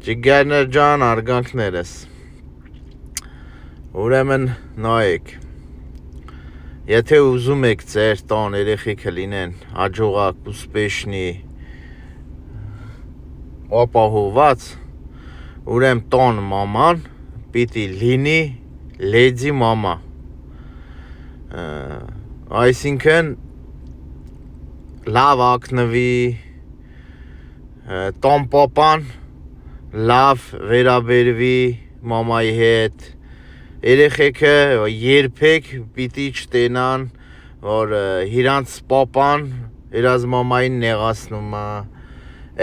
Ջիգերներ ջան, արգանքներս ուրեմն նայեք եթե ուզում եք ձեր տան երեխեքը լինեն հաջողակ, ուспешնի, ապահոված ուրեմն տան մաման պիտի լինի լեդի մամա այսինքն լավ ակնվի տան պապան լավ վերաբերվի մամայի հետ երեխեքը երբեք պիտի չտենան որ իրանց պապան իրաց մամային նեղացնում է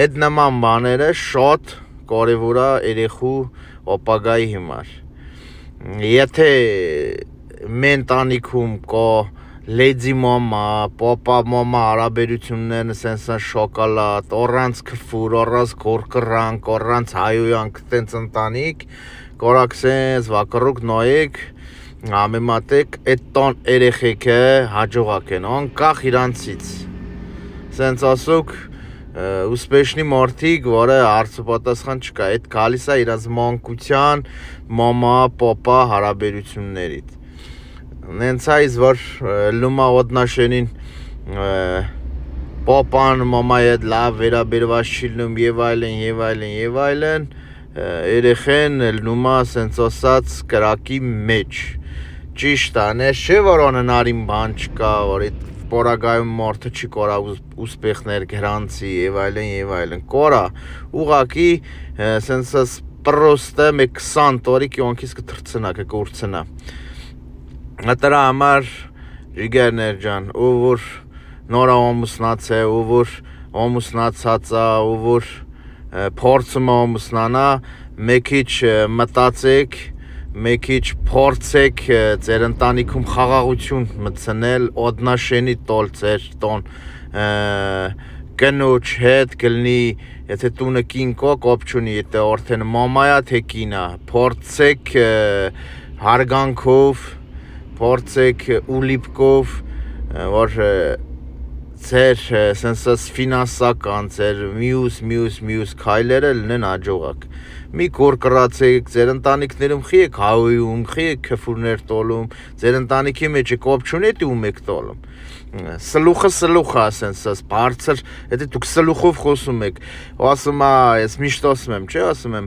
այդ նման բաները շատ կարևոր է երեխու ապագայի համար եթե մեր տանիքում կա լեդի մամա, պապա մամա հարաբերություններն սենսա շոկոլադ, առանց քֆուր, առանց կորկրանք, առանց հայոյանք, տենց ընտանիք, կորակ սենց վակռուկ նայեք, համեմատեք այդ տան երեխեքը հաջողակ են, անկախ իրանցից, սենց ասուկ ուспешնի մարդիկ, որը հարցը պատասխան չկա, այդ գալիս է իրաց մանկության մամա, պապա հարաբերություններից նենց այս որ լումա ոտնաշենին պապան մամայի հետ լավ վերաբերված չի լինում եւ այլն երեխեն լումա սենց ասած կրակի մեջ ճիշտ է նես չէ որ անհնարին բան չկա որ այդ պորագայում մարդը չի կորա ուспехներ գրանցի եւ այլն կորա ուղակի սենց պրոստը մեկ 20 տարի կյանքից կթրցնա կկուրցնա Դրա համար ջիգերներ ջան, ով որ նոր ամուսնաց է, ով որ ամուսնացած է, ով որ փորձում է ամուսնանա, մեկ քիչ մտածեք, մեկ քիչ փորձեք ձեր ընտանիքում խաղաղություն մտցնել, ոտնաշենի տալ ձեր տան կնոջ հետ կլինի, եթե տունը կին կա, կապ չունի, եթե արդեն մամայա թե կինա, փորձեք հարգանքով փորձեք ուլիպկով որ ձեր սենսած ֆինանսական ձեր մյուս քայլերը լինեն հաջողակ մի կորկրացեք ձեր ընտանիքներում խի եք հայոյում խի եք քֆուրներ տոլում ձեր ընտանիքի մեջ կապ չունի դու եք տոլում սլուխը սենսած բարձր եթե դուք սլուխով խոսում եք ասում ես միշտ ասում եմ չէ ասում եմ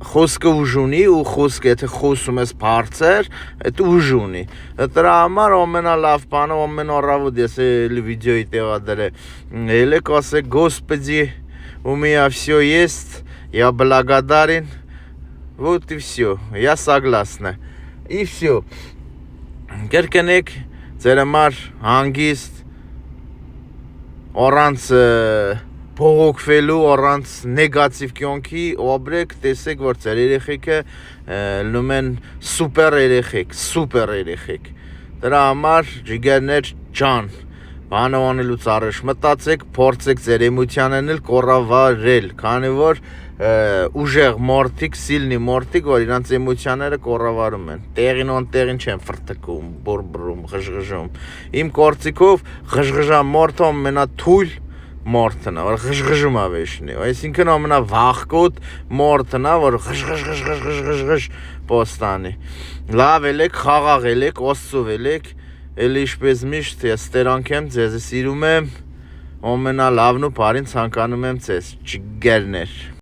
խոսքը ուժ ունի ու խոսքը եթե խոսում ես բարձր այդ ուժ ունի դրա համար ամենալավ բանը ամենառավոտ ես էլի վիդեոյի տեղադրե ելեք ասեք Господи у меня все есть я благодарен вот и все я согласна и все կերկենեք ձեր համար հանգիստ առանց բողոքվելու առանց նեգատիվ կյանքի ապրեք տեսեք որ ձեր երեխեքը լինում են սուպեր երեխեք դրա համար ջիգերներ ջան բանը անելուց առաջ մտածեք փորձեք ձեր էմոցիաներն էլ կառավարել քանի որ ուժեղ մարդիկ, սիլնի մարդիկ, որ իրանց էմոցիաները կառավարում են տեղին չեն ֆրտկում, բորբրում, ղժղժում իմ կարծիքով ղժղժան մարդը ամենաթույլ մարդն է, որ ղժղժում է վեշնի այսինքն ամենավախկոտ մարդն է, որ ղժղժ պոստանի լավ ելեք, խաղաղ ելեք, Աստծով ելեք էլի ինչպես միշտ ես տերանք եմ, ձեզ սիրում եմ ամենալավն ու բարին ցանկանում եմ ձեզ ջիգերներ